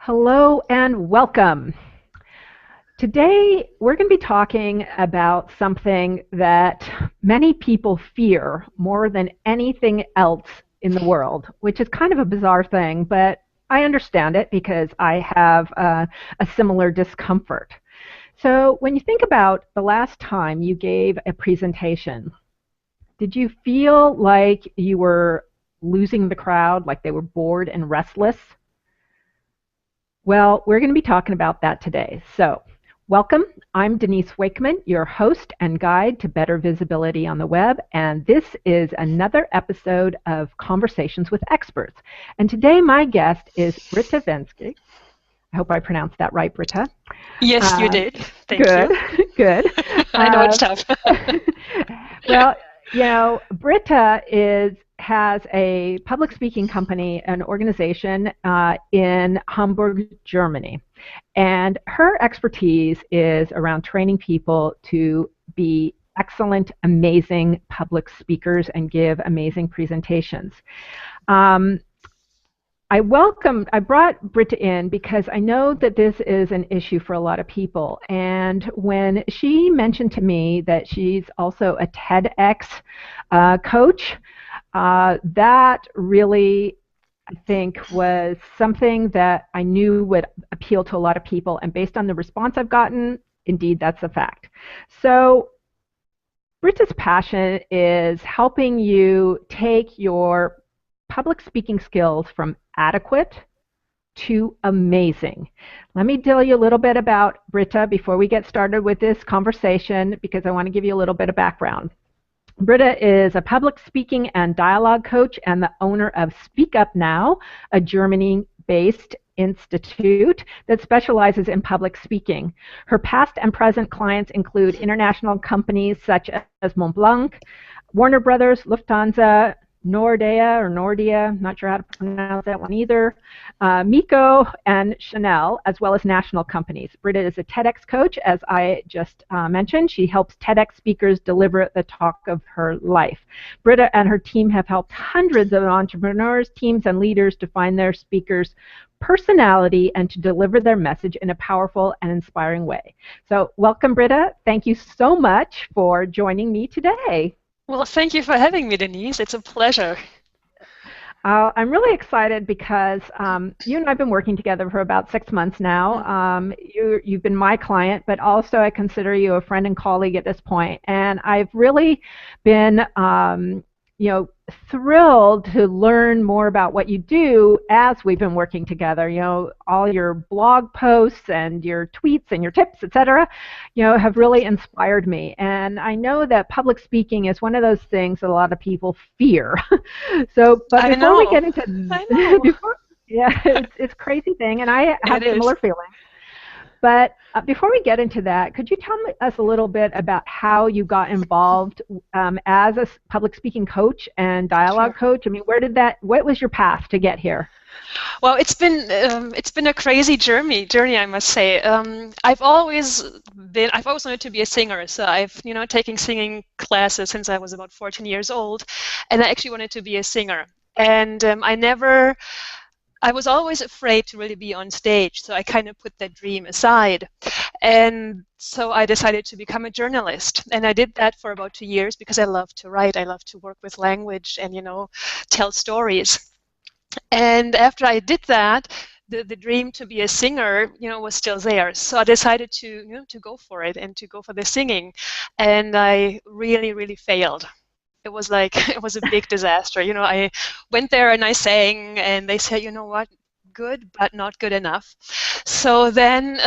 Hello and welcome. Today we're going to be talking about something that many people fear more than anything else in the world, which is kind of a bizarre thing, but I understand it because I have a similar discomfort. So when you think about the last time you gave a presentation, did you feel like you were losing the crowd, like they were bored and restless? Well, we're going to be talking about that today. So, welcome. I'm Denise Wakeman, your host and guide to better visibility on the web, and this is another episode of Conversations with Experts. And today my guest is Britta Wenske. I hope I pronounced that right, Britta. Yes, you did. Thank Good, you. good. I know it's tough. Well, Britta has a public speaking company, an organization in Hamburg, Germany. And her expertise is around training people to be excellent, amazing public speakers and give amazing presentations. I brought Britta in because I know that this is an issue for a lot of people. And when she mentioned to me that she's also a TEDx coach, that really, I think, was something that I knew would appeal to a lot of people. And based on the response I've gotten, indeed, that's a fact. So Britta's passion is helping you take your public speaking skills from adequate to amazing. Let me tell you a little bit about Britta before we get started with this conversation, because I want to give you a little bit of background. Britta is a public speaking and dialogue coach and the owner of speakupnow, a Germany-based institute that specializes in public speaking. Her past and present clients include international companies such as Montblanc, Warner Brothers, Lufthansa, Nordea, not sure how to pronounce that one either, Miko, and Chanel, as well as national companies. Britta is a TEDx coach, as I just mentioned. She helps TEDx speakers deliver the talk of her life. Britta and her team have helped hundreds of entrepreneurs, teams, and leaders to find their speakers' personality and to deliver their message in a powerful and inspiring way. So welcome, Britta. Thank you so much for joining me today. Well, thank you for having me, Denise. It's a pleasure. I'm really excited because you and I have been working together for about 6 months now. You've been my client, but also I consider you a friend and colleague at this point. And I've really been thrilled to learn more about what you do as we've been working together. All your blog posts and your tweets and your tips, etc., have really inspired me. And I know that public speaking is one of those things that a lot of people fear. But before we get into it's a crazy thing, and I have similar feelings. But before we get into that, could you tell us a little bit about how you got involved as a public speaking coach and dialogue coach? I mean, what was your path to get here? Well, it's been a crazy journey, I must say. I've always wanted to be a singer, so I've taken singing classes since I was about 14 years old, and I actually wanted to be a singer. And I was always afraid to really be on stage, so I kind of put that dream aside. And so I decided to become a journalist. And I did that for about 2 years because I love to write. I love to work with language and, tell stories. And after I did that, the dream to be a singer, was still there. So I decided to go for it and to go for the singing. And I really, really failed. It was a big disaster. I went there and I sang, and they said, you know what, good, but not good enough. So then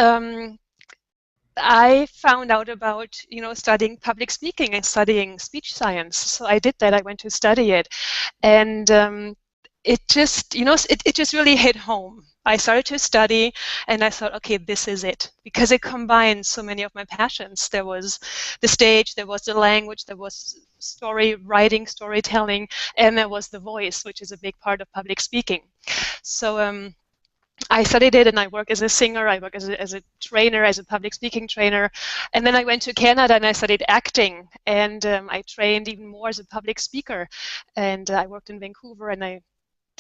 I found out about, studying public speaking and studying speech science. So I did that. I went to study it. And it just, it just really hit home. I started to study, and I thought, okay, this is it, because it combines so many of my passions. There was the stage, there was the language, there was writing, storytelling, and there was the voice, which is a big part of public speaking. So I studied it, and I work as a singer, I work as a trainer, as a public speaking trainer, and then I went to Canada and I studied acting, and I trained even more as a public speaker, and I worked in Vancouver, and I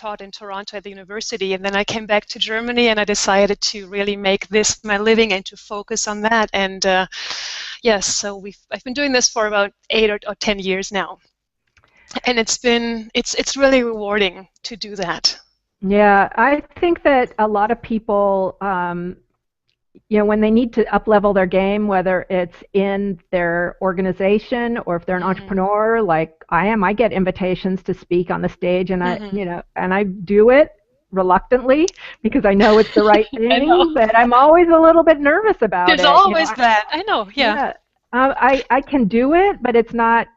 taught in Toronto at the university, and then I came back to Germany, and I decided to really make this my living and to focus on that. And yes, so I've been doing this for about 8 or 10 years now, and it's really rewarding to do that. Yeah, I think that a lot of people, when they need to up-level their game, whether it's in their organization or if they're an entrepreneur, like I am, I get invitations to speak on the stage, and I do it reluctantly because I know it's the right thing, but I'm always a little bit nervous about it. There's always that. I know. Yeah. I can do it, but it's not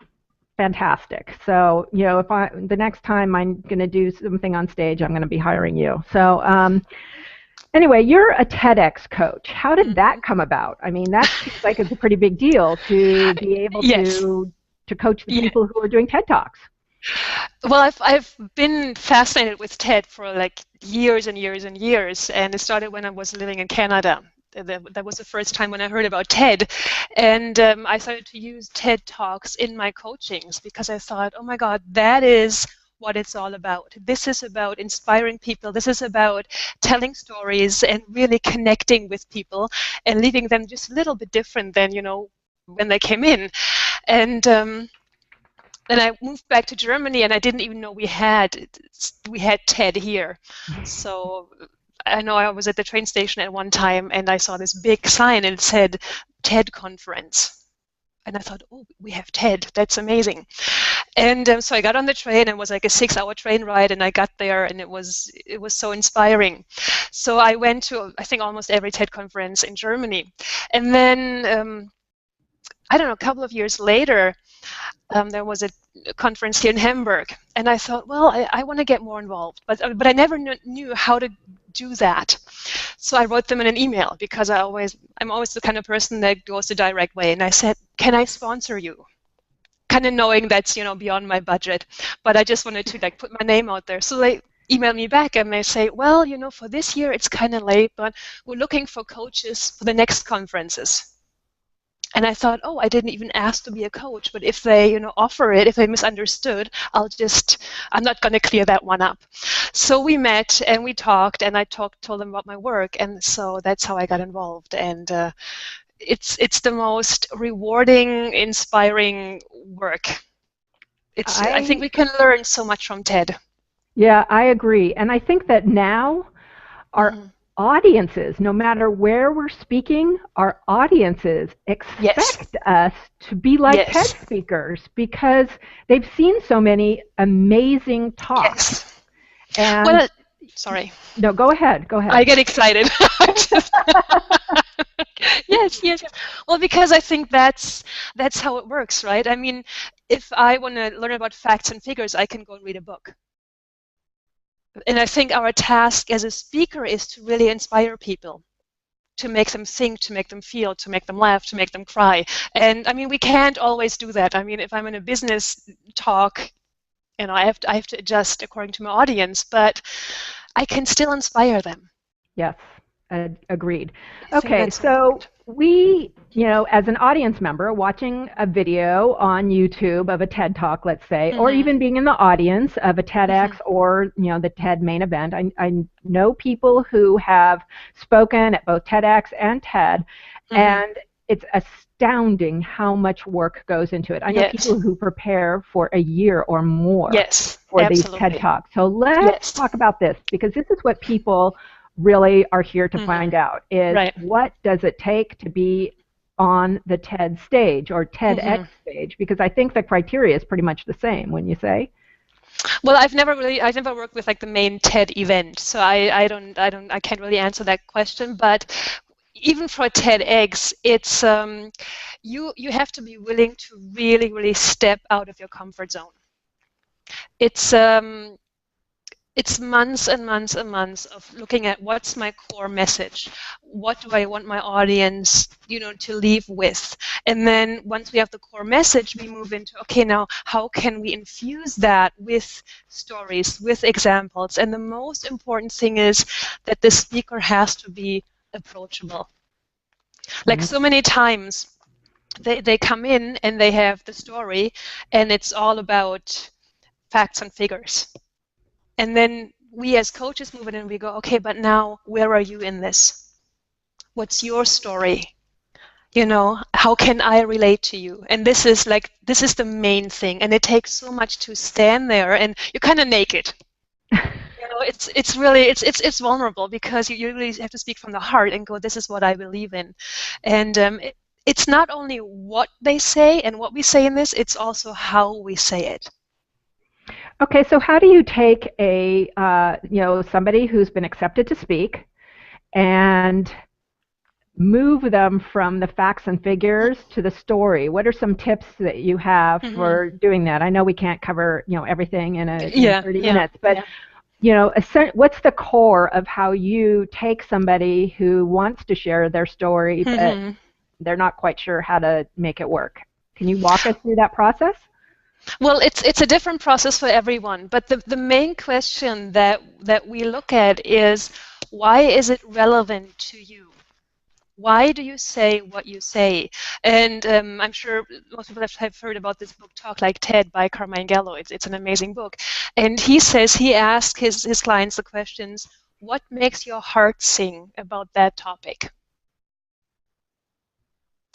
fantastic. So, if the next time I'm going to do something on stage, I'm going to be hiring you. So, anyway, you're a TEDx coach. How did that come about? I mean, that seems like it's a pretty big deal to be able to coach the people who are doing TED Talks. Well, I've been fascinated with TED for like years and years and years, and it started when I was living in Canada. That was the first time when I heard about TED, and I started to use TED Talks in my coachings because I thought, oh my God, that is what it's all about. This is about inspiring people. This is about telling stories and really connecting with people and leaving them just a little bit different than, when they came in. And then I moved back to Germany, and I didn't even know we had TED here. So I know I was at the train station at one time, and I saw this big sign, and it said TED conference. And I thought, oh, we have TED. That's amazing. And so I got on the train, and it was like a 6-hour train ride, and I got there, and it was so inspiring. So I went to, I think, almost every TED conference in Germany. And then, I don't know, a couple of years later, there was a conference here in Hamburg, and I thought, well, I want to get more involved, but I never knew how to do that. So I wrote them in an email because I'm always the kind of person that goes the direct way, and I said, can I sponsor you? Kind of knowing that's beyond my budget, but I just wanted to put my name out there. So they email me back and they say, well, for this year it's kind of late, but we're looking for coaches for the next conferences. And I thought, oh, I didn't even ask to be a coach, but if they, offer it, if they misunderstood, I'm not going to clear that one up. So we met and we talked, and I told them about my work, and so that's how I got involved. And it's the most rewarding, inspiring work. I think we can learn so much from TED. Yeah, I agree. And I think that now our audiences, no matter where we're speaking, our audiences expect us to be like TED speakers because they've seen so many amazing talks. And well, sorry. No, go ahead. I get excited. Yes. Well, because I think that's how it works, right? I mean, if I want to learn about facts and figures, I can go and read a book. And I think our task as a speaker is to really inspire people, to make them think, to make them feel, to make them laugh, to make them cry. And I mean, we can't always do that. I mean, if I'm in a business talk, I have to adjust according to my audience, but I can still inspire them. Yes, agreed. Okay, so we, as an audience member watching a video on YouTube of a TED Talk, let's say, or even being in the audience of a TEDx or, the TED main event, I know people who have spoken at both TEDx and TED, and it's astounding how much work goes into it. I know people who prepare for a year or more for these TED Talks. So let's talk about this, because this is what people really are here to find out, is what does it take to be on the TED stage or TEDx stage? Because I think the criteria is pretty much the same, wouldn't you say? Well, I've never worked with the main TED event, so I can't really answer that question. But even for TEDx, it's you have to be willing to really, really step out of your comfort zone. It's months and months and months of looking at what's my core message, what do I want my audience, to leave with, and then once we have the core message, we move into, okay, now how can we infuse that with stories, with examples, and the most important thing is that the speaker has to be approachable. Like so many times, they come in and they have the story, and it's all about facts and figures. And then we as coaches move in and we go, okay, but now where are you in this? What's your story? How can I relate to you? And this is the main thing. And it takes so much to stand there and you're kind of naked. It's really it's vulnerable because you really have to speak from the heart and go, this is what I believe in. And it's not only what they say and what we say in this, it's also how we say it. Okay, so how do you take a somebody who's been accepted to speak and move them from the facts and figures to the story? What are some tips that you have for doing that? I know we can't cover everything in 30 minutes, but what's the core of how you take somebody who wants to share their story, but they're not quite sure how to make it work? Can you walk us through that process? Well, it's a different process for everyone, but the main question that we look at is, why is it relevant to you? Why do you say what you say? And I'm sure most people have heard about this book, Talk Like TED by Carmine Gallo. It's an amazing book. And he says he asks his clients the questions, what makes your heart sing about that topic?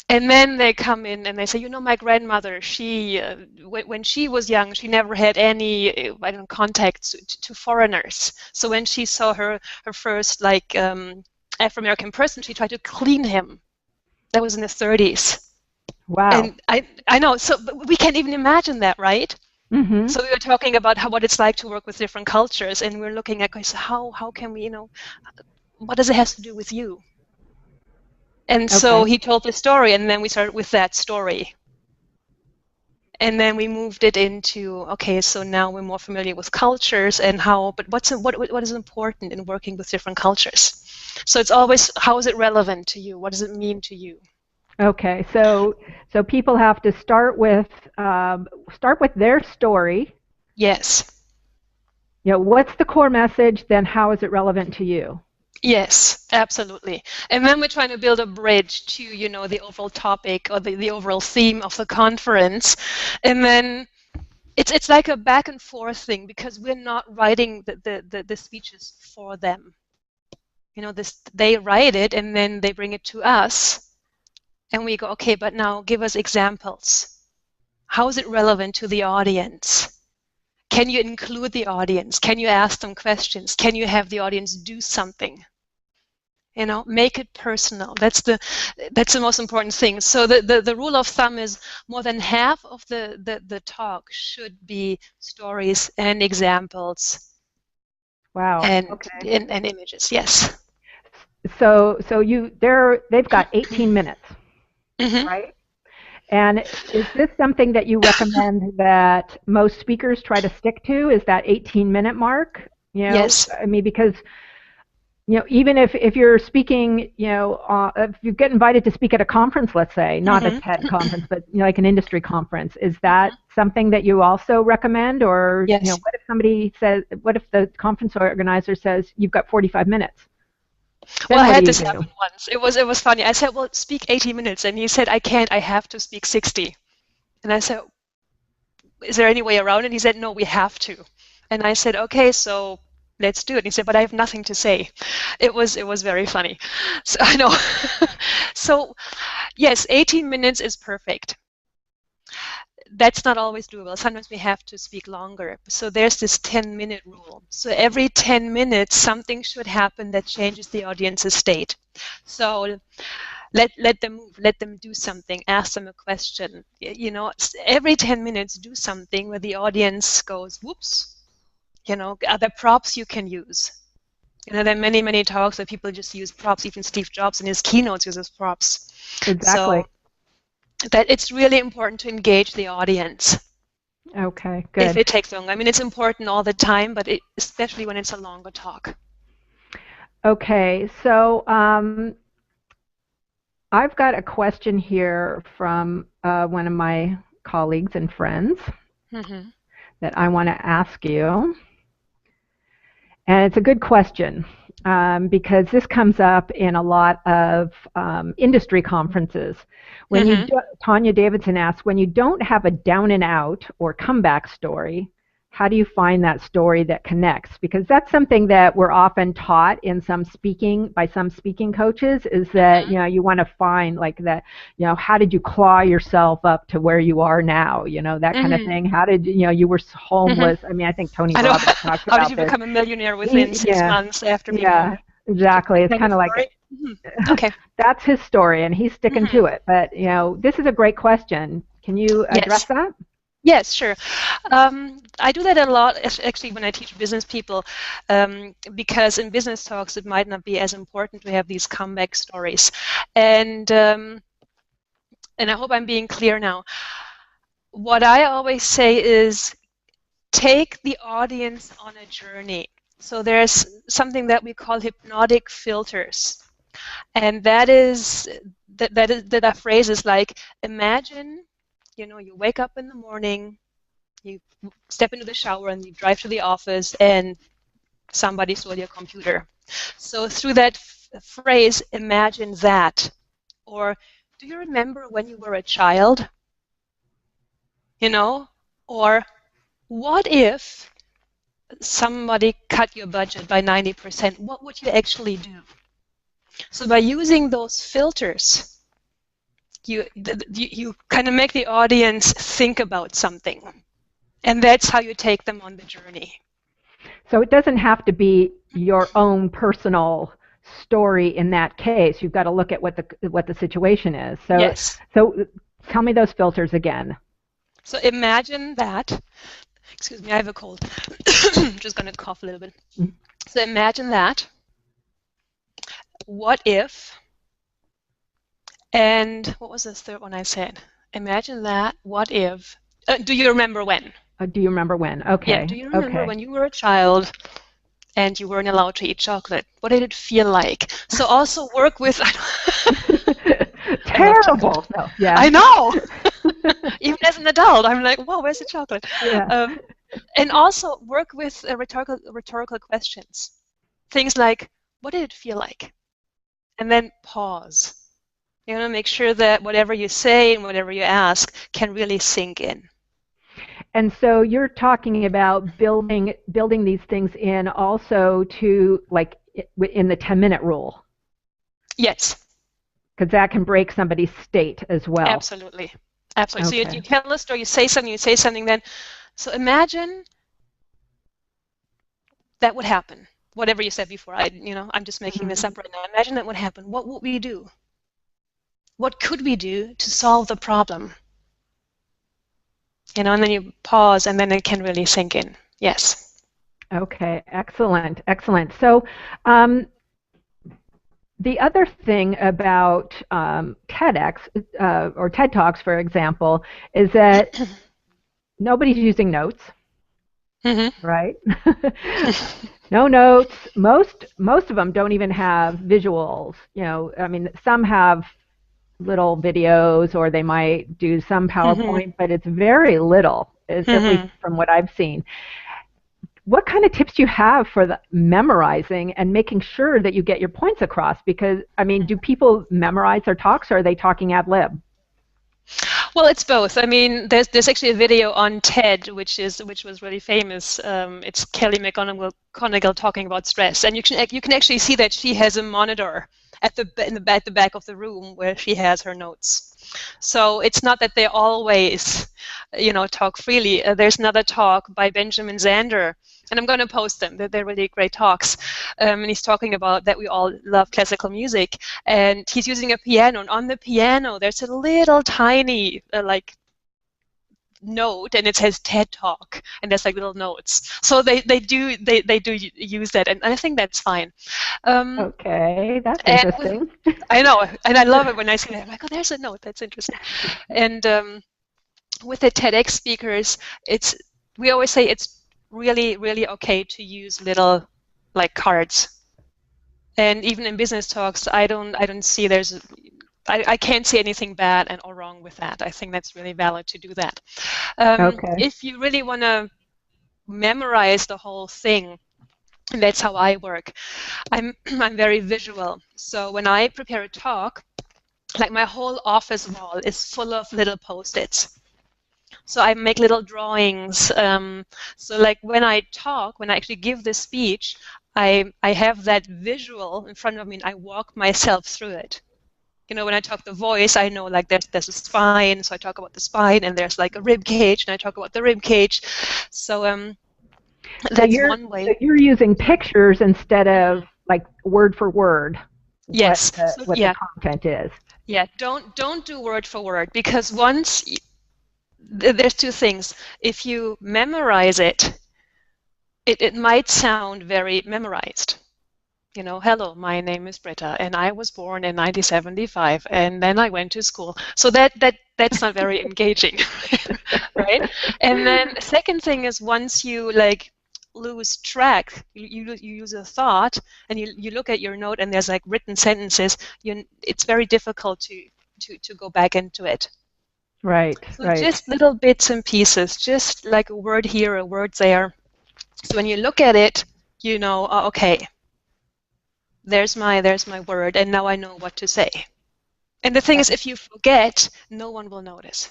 And then they come in and they say, my grandmother, she, when she was young, she never had any contacts to foreigners. So when she saw her first Afro-American person, she tried to clean him. That was in the 30s. Wow. And I know, so we can't even imagine that, right? Mm-hmm. So we were talking about what it's like to work with different cultures, and we're looking at how can we, what does it have to do with you? And so he told the story, and then we started with that story. And then we moved it into, okay, so now we're more familiar with cultures and but what is important in working with different cultures? So it's always, how is it relevant to you? What does it mean to you? Okay, so people have to start with their story. Yes. What's the core message? Then how is it relevant to you? Yes, absolutely. And then we're trying to build a bridge to, the overall topic or the overall theme of the conference. And then it's like a back and forth thing, because we're not writing the speeches for them. They write it and then they bring it to us. And we go, okay, but now give us examples. How is it relevant to the audience? Can you include the audience? Can you ask them questions? Can you have the audience do something? Make it personal. That's the most important thing. So the rule of thumb is more than half of the talk should be stories and examples. Wow. And okay. and images. Yes. So they've got 18 minutes, right? And is this something that you recommend that most speakers try to stick to? Is that 18-minute mark? Yes. I mean, because even if you're speaking, if you get invited to speak at a conference, let's say, not a TED conference, but like an industry conference, is that something that you also recommend? Or yes. What if the conference organizer says you've got 45 minutes? Well, I had this happen once. It was funny. I said, well, speak 80 minutes. And he said, I can't. I have to speak 60. And I said, is there any way around it? He said, no, we have to. And I said, okay, so let's do it. And he said, but I have nothing to say. It was very funny. So I know. So yes, 18 minutes is perfect. That's not always doable. Sometimes we have to speak longer. So there's this 10-minute rule. So every 10 minutes, something should happen that changes the audience's state. So let them move, let them do something, ask them a question. Every 10 minutes, do something where the audience goes, whoops. Are there props you can use? There are many, many talks where people just use props. Even Steve Jobs in his keynotes uses props. Exactly. So that it's really important to engage the audience. Okay, good. If it takes long. I mean, it's important all the time, but especially when it's a longer talk. Okay, so I've got a question here from one of my colleagues and friends that I want to ask you. And it's a good question because this comes up in a lot of industry conferences. When Tanya Davidson asks, when you don't have a down and out or comeback story, how do you find that story that connects? Because that's something that we're often taught in some speaking by some speaking coaches is that, Mhm. you want to find like that, how did you claw yourself up to where you are now, that kind of Mhm. thing. How did, you were Mhm. homeless. I mean, I think Tony I know. Robbins talks How did about you this. become a millionaire within six Yeah, months after being yeah, homeless? exactly. That It's kind of kind of like story. Mhm. Okay. that's his story and he's sticking Mhm. to it. But, this is a great question. Can you address Yes. that? Yes, sure. I do that a lot, actually, when I teach business people, because in business talks it might not be as important to have these comeback stories, and um, and I hope I'm being clear now. What I always say is take the audience on a journey. So there's something that we call hypnotic filters, and that phrase is like imagine, you wake up in the morning. You step into the shower and you drive to the office and somebody stole your computer. So through that phrase, imagine that. Or do you remember when you were a child? You know? Or what if somebody cut your budget by 90%? What would you actually do? So by using those filters, you kind of make the audience think about something. And that's how you take them on the journey. So it doesn't have to be your own personal story in that case. You've got to look at what the situation is. Yes. So tell me those filters again. So imagine that, excuse me, I have a cold. I'm just going to cough a little bit. So imagine that. What if, and what was the third one I said? Imagine that. What if, do you remember when? Do you remember when? Yeah, Okay, do you remember okay. when you were a child and you weren't allowed to eat chocolate? What did it feel like? So also work with, I love chocolate. Terrible. No, yeah. I know. Even as an adult, I'm like, whoa, where's the chocolate? Yeah. Um, and also work with rhetorical questions. Things like, what did it feel like? And then pause. Make sure that whatever you say and whatever you ask can really sink in. And so you're talking about building these things in also to like in the 10-minute rule, Yes, because that can break somebody's state as well. absolutely. Absolutely. So you Okay. tell a story, you say something then. So imagine that would happen. Whatever you said before, I'm just making this Mhm. up right now. Imagine that would happen. What would we do? What could we do to solve the problem? And then you pause and then it can really sink in. Yes. Okay, excellent, excellent. So, um, the other thing about TEDx or TED Talks, for example, is that nobody's using notes, Mm-hmm. right? No notes. Most of them don't even have visuals. I mean, some have little videos or they might do some Mm-hmm. PowerPoint, but it's very little, at least Mm-hmm. from what I've seen. What kind of tips do you have for the memorizing and making sure that you get your points across? Because, I mean, do people memorize their talks or are they talking ad lib? Well, it's both. I mean, there's actually a video on TED which was really famous. It's Kelly McGonigal talking about stress, and you can actually see that she has a monitor at the back of the room where she has her notes. So it's not that they always, talk freely. There's another talk by Benjamin Zander, and I'm going to post them. They're really great talks. And he's talking about that we all love classical music, and he's using a piano, and on the piano there's a little tiny note, and it says TED Talk, and there's like little notes. So they do use that, and I think that's fine. Um, Okay, that's and with interesting. I know, and I love it when I see that. I'm like, oh, there's a note. That's interesting. And with the TEDx speakers, we always say it's really, really okay to use little like cards. And even in business talks, I don't see I can't see anything bad or wrong with that. I think that's really valid to do that. Okay. If you really want to memorize the whole thing, and that's how I work. I'm I'm very visual. So when I prepare a talk, like my whole office wall is full of little post-its. So I make little drawings. So like when I actually give the speech, I have that visual in front of me and I walk myself through it. You know, when I talk the voice, I know like there's a spine, so I talk about the spine, and there's like a rib cage, and I talk about the rib cage. So that's one way. So you're using pictures instead of like word for word Yes. what the content is. Yeah, don't do word for word, because once there's two things. If you memorize it, it might sound very memorized. You know, hello, my name is Britta, and I was born in 1975, and then I went to school. So that's not very engaging, right? And then the second thing is, once you like lose track, you use a thought, and you look at your note, and there's like written sentences. It's very difficult to go back into it. Right. So just little bits and pieces, just like a word here, a word there. So when you look at it, you know, oh, okay. There's my word, and now I know what to say. And the thing is, if you forget, no one will notice.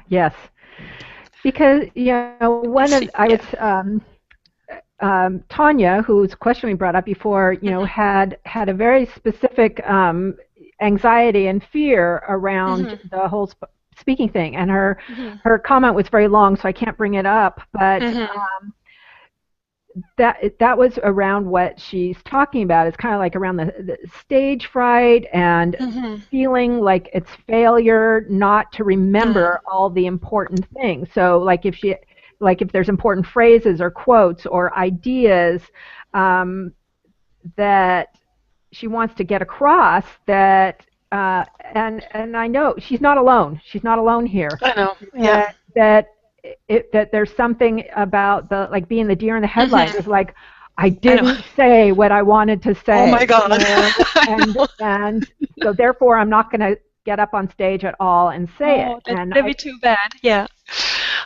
Yes, because Tanya, whose question we brought up before, had a very specific anxiety and fear around the whole speaking thing, and her comment was very long, so I can't bring it up, but. That was around what she's talking about. It's kind of like around the stage fright and feeling like it's failure not to remember all the important things. So like if there's important phrases or quotes or ideas that she wants to get across, that and I know she's not alone. She's not alone here. I know. Yeah. That there's something about the like being the deer in the headlights. It's like I didn't say what I wanted to say. Oh my God! And so therefore I'm not going to get up on stage at all and say it. That'd be too bad. Yeah.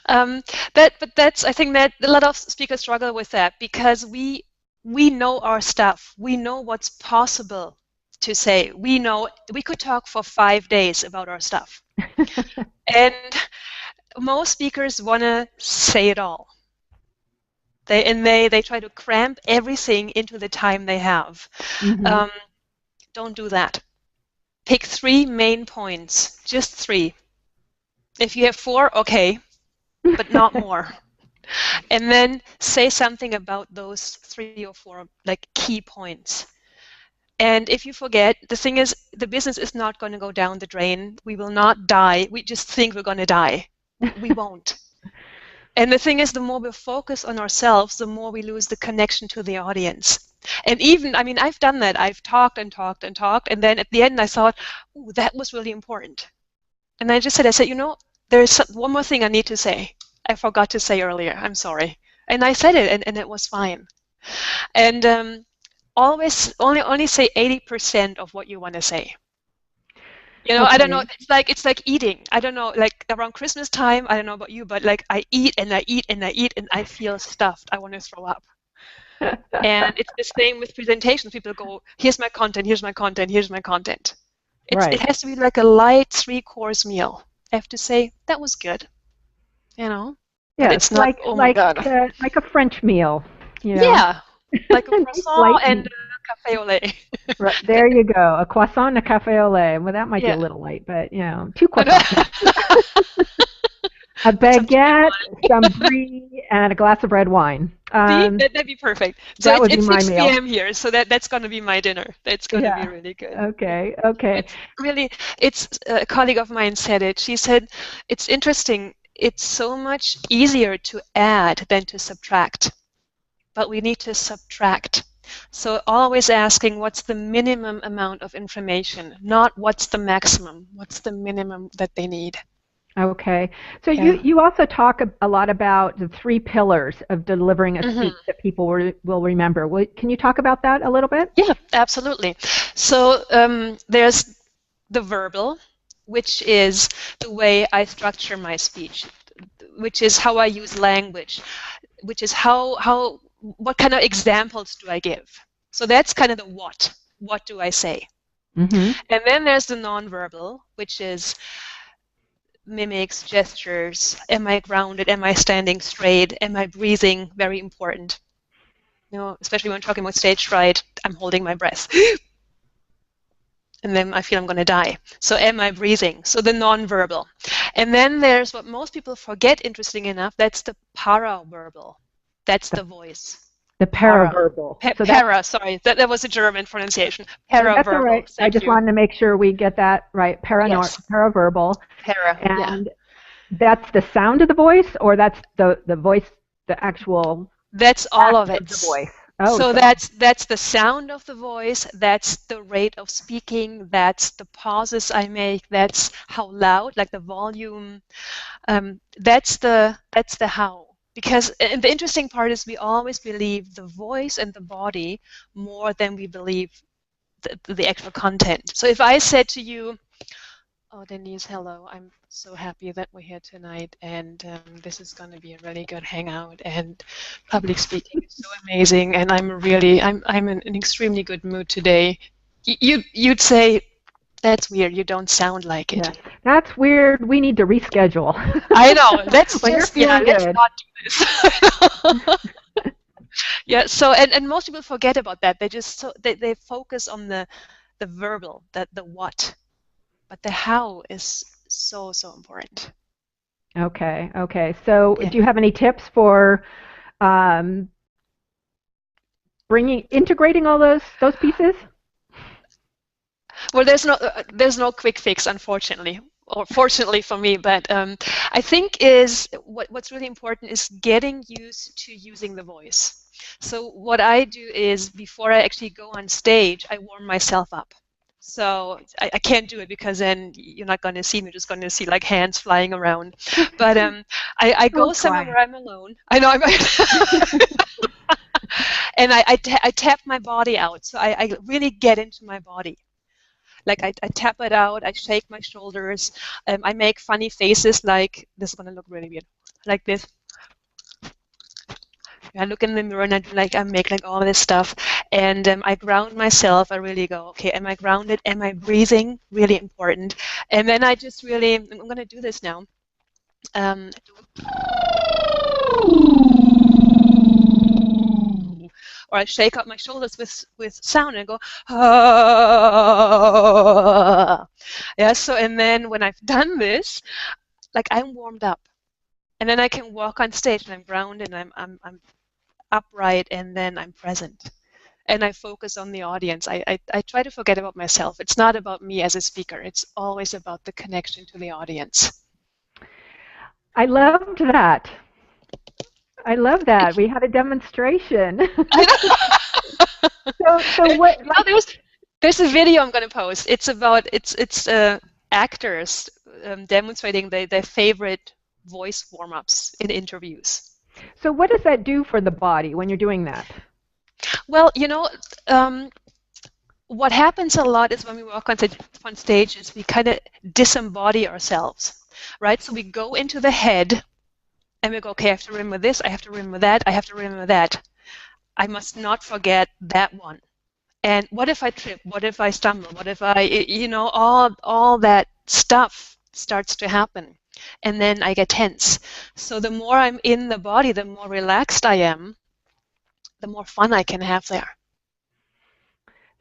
That's I think that a lot of speakers struggle with that, because we know our stuff. We know what's possible to say. We know we could talk for 5 days about our stuff, and most speakers want to say it all. They try to cramp everything into the time they have. Don't do that. Pick 3 main points, just 3. If you have 4, okay, but not more. And then say something about those 3 or 4 like key points. And if you forget, the thing is, the business is not going to go down the drain. We will not die. We just think we're going to die. We won't. And the thing is, the more we focus on ourselves, the more we lose the connection to the audience. And even, I mean, I've done that. I've talked and talked and talked. And then at the end, I thought, ooh, that was really important. And I said, you know, there's one more thing I need to say. I forgot to say earlier. I'm sorry. And I said it, and it was fine. And always only say 80% of what you want to say. You know, okay. I don't know, it's like eating. I don't know, like around Christmas time, I don't know about you, but like I eat and I eat and I eat and I feel stuffed. I want to throw up. And it's the same with presentations. People go, here's my content, here's my content, here's my content. It has to be like a light 3-course meal. I have to say, that was good. You know? Yeah, but it's not, like, oh my God. Like a French meal. You know? Yeah. Like a croissant and a café au lait. Right, there you go. A croissant and a café au lait. Well, that might be a little light, but, 2 croissants. A baguette, some brie, and a glass of red wine. That'd be perfect. So that would be my it's 6 meal. p.m. here, so that's going to be my dinner. That's going to be really good. Okay. It's a colleague of mine said it. She said, it's interesting. It's so much easier to add than to subtract. But we need to subtract. So always asking what's the minimum amount of information, not what's the maximum, what's the minimum that they need. Okay. So you also talk a lot about the 3 pillars of delivering a speech that people will remember. Can you talk about that a little bit? Yeah, absolutely. So there's the verbal, which is the way I structure my speech, which is how I use language, which is what kind of examples do I give? So that's kind of the what. What do I say? And then there's the nonverbal, which is mimics, gestures. Am I grounded? Am I standing straight? Am I breathing? Very important. Especially when talking about stage fright, I'm holding my breath. And then I feel I'm going to die. So am I breathing? So the nonverbal. And then there's what most people forget, interesting enough, that's the paraverbal. That's the voice. The paraverbal. Sorry, that was a German pronunciation. Paraverbal. That's all right. I just wanted to make sure we get that right. Paraverbal. And that's the sound of the voice, or that's the voice, the actual. That's all of it. The voice. Oh, so that's the sound of the voice. That's the rate of speaking. That's the pauses I make. That's how loud, like the volume. That's the how. Because and the interesting part is we always believe the voice and the body more than we believe the actual content. So if I said to you, "Oh, Denise, hello. I'm so happy that we're here tonight, and this is going to be a really good hangout. And public speaking is so amazing, and I'm in an extremely good mood today." You'd say, "That's weird. You don't sound like it." Yeah. That's weird. We need to reschedule. I know. Let's let's not do this. Yeah. So and most people forget about that. They focus on the verbal, the what. But the how is so important. Okay. So do you have any tips for integrating all those pieces? Well, there's no quick fix, unfortunately, or fortunately for me. But I think what's really important is getting used to using the voice. So what I do is before I actually go on stage, I warm myself up. So I can't do it because then you're not going to see me. You're just going to see like hands flying around. But I go somewhere where I'm alone. I know and I tap my body out. So I really get into my body. Like I tap it out. I shake my shoulders. I make funny faces like this is going to look really weird. Like this. I look in the mirror and I make like all this stuff, and I ground myself. I really go, okay, am I grounded? Am I breathing? Really important. And then I just really, I'm going to do this now. Or I shake out my shoulders with sound and go, ah. Yeah. So and then when I've done this, like I'm warmed up, and then I can walk on stage and I'm grounded and I'm upright, and then I'm present. And I focus on the audience. I try to forget about myself. It's not about me as a speaker. It's always about the connection to the audience. I loved that. We had a demonstration. So what? There's a video I'm going to post. It's about actors demonstrating their favorite voice warm-ups in interviews. So what does that do for the body when you're doing that? Well, what happens a lot is when we walk on stage is we kind of disembody ourselves, right? So we go into the head and we go, okay, I have to remember this, I have to remember that, I have to remember that. I must not forget that one. And what if I trip? What if I stumble? What if I, all that stuff starts to happen. And then I get tense. So the more I'm in the body, the more relaxed I am, the more fun I can have there.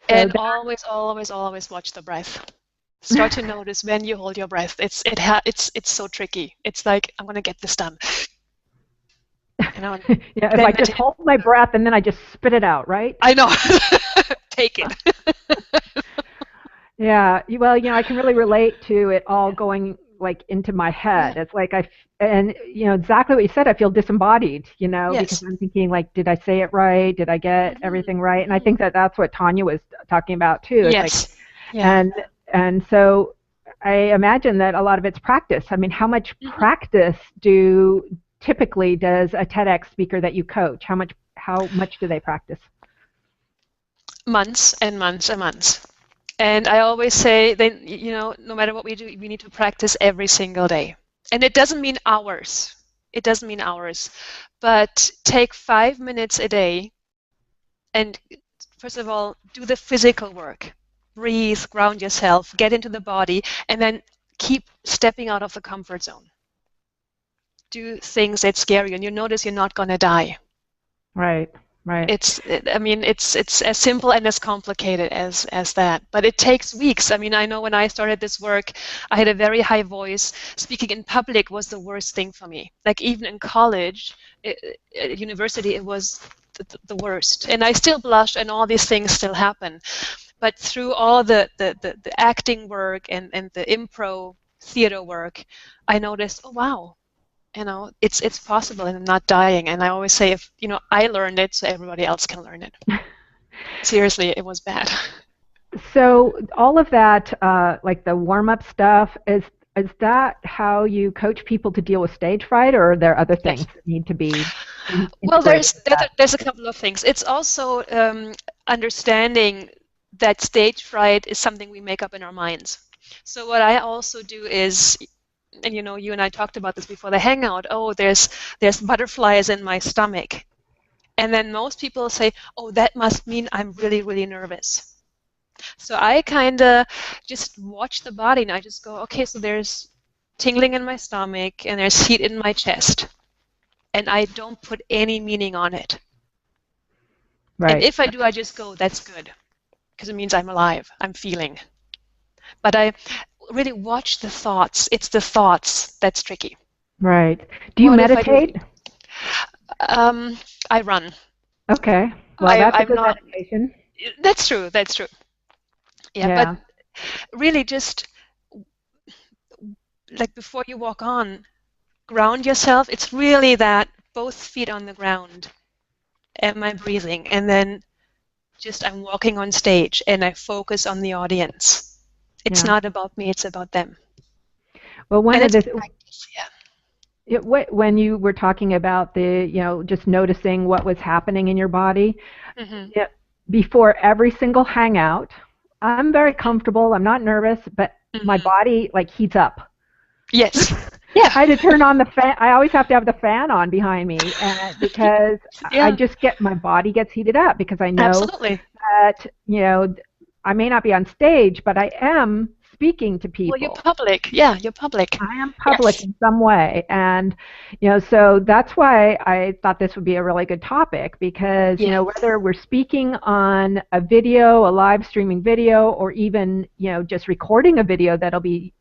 So and always watch the breath. Start to notice when you hold your breath. It's so tricky. It's like, I'm going to get this done. Yeah, if I just hold my breath and then I just spit it out, right? I know. Take it. Yeah, well, I can really relate to it all going like into my head. It's like exactly what you said. I feel disembodied, Yes. because I'm thinking like, did I say it right? Did I get everything right? And I think that's what Tanya was talking about too. It's yes. Like, yeah. And so I imagine that a lot of it's practice. I mean, how much practice typically does a TEDx speaker that you coach? How much do they practice? Months and months and months. And I always say that, no matter what we do, we need to practice every single day. And it doesn't mean hours. It doesn't mean hours. But take 5 minutes a day and, first of all, do the physical work. Breathe, ground yourself, get into the body, and then keep stepping out of the comfort zone. Do things that scare you, and you notice you're not going to die. Right. I mean, it's as simple and as complicated as that. But it takes weeks. I mean, I know when I started this work, I had a very high voice. Speaking in public was the worst thing for me. Like even in college, at university, it was the worst. And I still blush, and all these things still happen. But through all the acting work and the improv theater work, I noticed, oh wow, it's possible, and I'm not dying. And I always say, if I learned it, so everybody else can learn it. Seriously, it was bad. So all of that, like the warm-up stuff, is that how you coach people to deal with stage fright, or are there other things that need to be well, there's a couple of things. It's also understanding that stage fright is something we make up in our minds. So what I also do is, and you and I talked about this before the hangout, oh, there's butterflies in my stomach. And then most people say, oh, that must mean I'm really, really nervous. So I kind of just watch the body, and I just go, okay, so there's tingling in my stomach, and there's heat in my chest. And I don't put any meaning on it. Right. And if I do, I just go, that's good, because it means I'm alive, I'm feeling. But I really watch the thoughts. It's the thoughts that's tricky. Right. Do you meditate? I run. Okay. Well, that's a good meditation. That's true. Yeah, but really just like before you walk on, ground yourself. It's really that both feet on the ground. Am I breathing? And then just I'm walking on stage, and I focus on the audience. It's not about me, it's about them. Well, when you were talking about just noticing what was happening in your body, before every single hangout, I'm very comfortable, I'm not nervous, but my body heats up. Yes. Yeah. I had to turn on the fan. I always have to have the fan on behind me, because I just my body gets heated up, because I know that, I may not be on stage, but I am speaking to people. Well, you're public. Yeah, you're public. I am public in some way. And, so that's why I thought this would be a really good topic, because, whether we're speaking on a video, a live streaming video, or even, just recording a video that'll be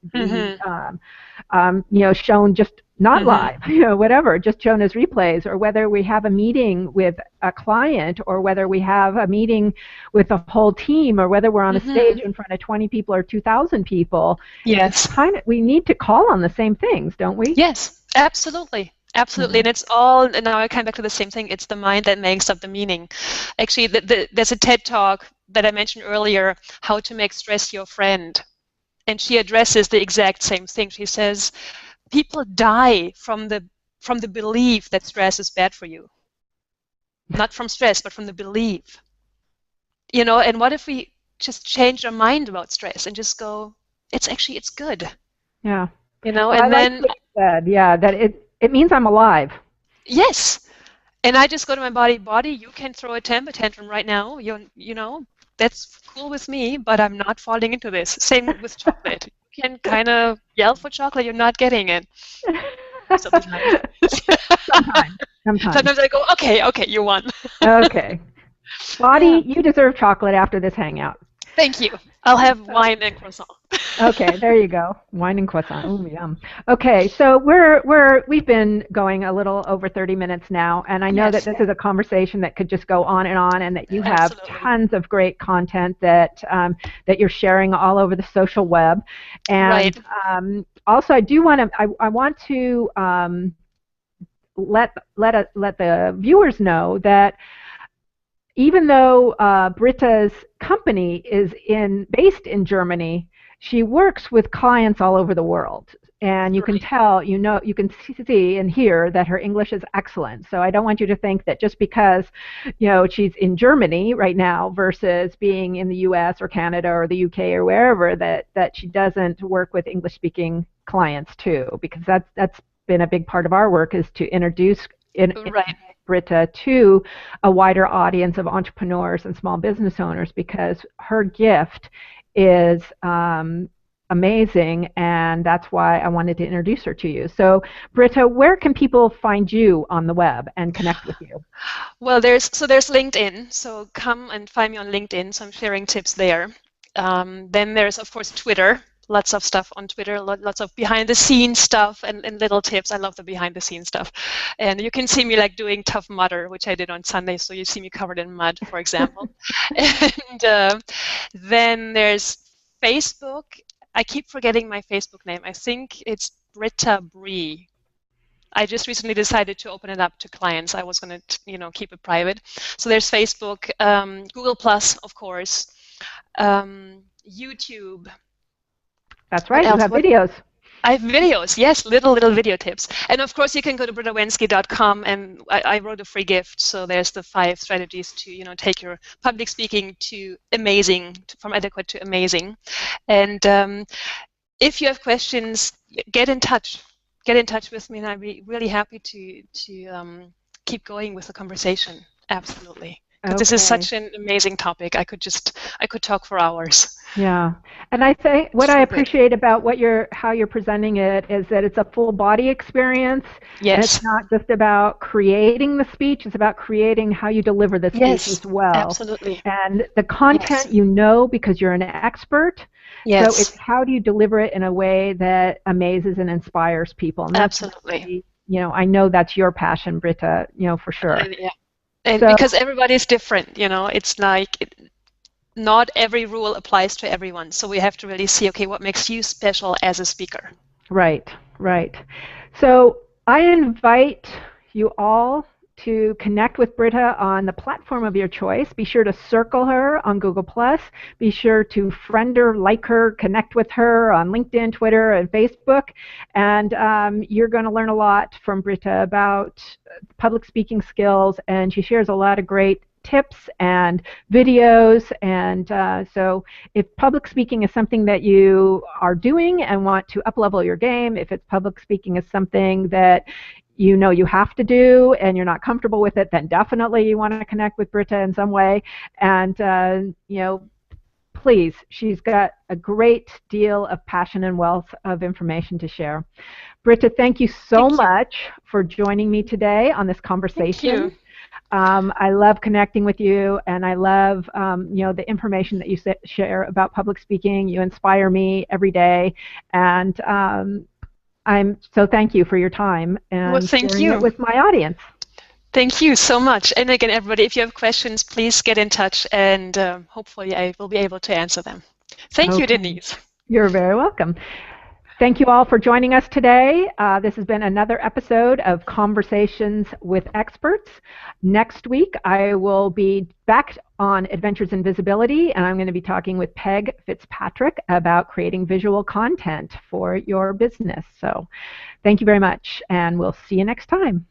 shown just not live, whatever, just shown as replays, or whether we have a meeting with a client, or whether we have a meeting with a whole team, or whether we're on a stage in front of 20 people or 2,000 people. Yes. We need to call on the same things, don't we? Yes, absolutely. Absolutely. And it's all, and now I come back to the same thing, it's the mind that makes up the meaning. Actually, there's a TED talk that I mentioned earlier, How to Make Stress Your Friend. And she addresses the exact same thing. She says, people die from the belief that stress is bad for you. Not from stress, but from the belief. And what if we just change our mind about stress and just go, it's good. Yeah. Well, and then that it means I'm alive. Yes. And I just go to my body, you can throw a temper tantrum right now. That's cool with me, but I'm not falling into this. Same with chocolate. You can kind of yell for chocolate, you're not getting it. Sometimes. Sometimes I go, okay, you won. Okay. Body, you deserve chocolate after this hangout. Thank you. I'll have wine and croissant. Okay, there you go. Wine and croissant. Oh, yum. Okay, so we've been going a little over 30 minutes now, and I know that this is a conversation that could just go on, and that you have tons of great content that you're sharing all over the social web. And also, I do want to I want to let the viewers know that even though Britta's company is based in Germany, she works with clients all over the world. And you can tell, you can see and hear that her English is excellent. So I don't want you to think that just because, she's in Germany right now versus being in the US or Canada or the UK or wherever, that she doesn't work with English-speaking clients too, because that's been a big part of our work, is to introduce Britta to a wider audience of entrepreneurs and small business owners, because her gift is amazing, and that's why I wanted to introduce her to you. So, Britta, where can people find you on the web and connect with you? Well, there's LinkedIn. So come and find me on LinkedIn. So I'm sharing tips there. Then there's of course Twitter. Lots of stuff on Twitter, lots of behind the scenes stuff and little tips. I love the behind the scenes stuff. And you can see me like doing Tough Mudder, which I did on Sunday. So you see me covered in mud, for example. And then there's Facebook. I keep forgetting my Facebook name. I think it's Britta Bree. I just recently decided to open it up to clients. I was going to, keep it private. So there's Facebook, Google Plus, of course, YouTube. That's right. You have videos. I have videos, yes, little video tips. And of course, you can go to brittawenske.com, and I wrote a free gift. So there's the 5 strategies to, take your public speaking to amazing, from adequate to amazing. And if you have questions, get in touch. Get in touch with me, and I'd be really happy to keep going with the conversation. Absolutely. Okay. This is such an amazing topic. I could talk for hours. Yeah, and I think what I appreciate about how you're presenting it is that it's a full body experience. Yes. And it's not just about creating the speech; it's about creating how you deliver the speech as well. Absolutely. And the content because you're an expert. Yes. So it's how do you deliver it in a way that amazes and inspires people. And absolutely. I know that's your passion, Britta. For sure. Yeah. And because everybody's different, it's like not every rule applies to everyone. So we have to really see, okay, what makes you special as a speaker? Right. So I invite you all to connect with Britta on the platform of your choice. Be sure to circle her on Google+. Be sure to friend her, like her, connect with her on LinkedIn, Twitter, and Facebook. And you're going to learn a lot from Britta about public speaking skills, and she shares a lot of great tips and videos. And so if public speaking is something that you are doing and want to up-level your game, if it's public speaking is something that you have to do and you're not comfortable with it, then definitely you want to connect with Britta in some way. And please, she's got a great deal of passion and wealth of information to share. Britta, thank you so much for joining me today on this conversation. Thank you. I love connecting with you, and I love the information that you share about public speaking. You inspire me every day, and so thank you for your time and sharing it with my audience. Thank you so much. And again, everybody, if you have questions, please get in touch, and hopefully I will be able to answer them. Thank you, Denise. You're very welcome. Thank you all for joining us today. This has been another episode of Conversations with Experts. Next week, I will be back on Adventures in Visibility, and I'm going to be talking with Peg Fitzpatrick about creating visual content for your business. So thank you very much, and we'll see you next time.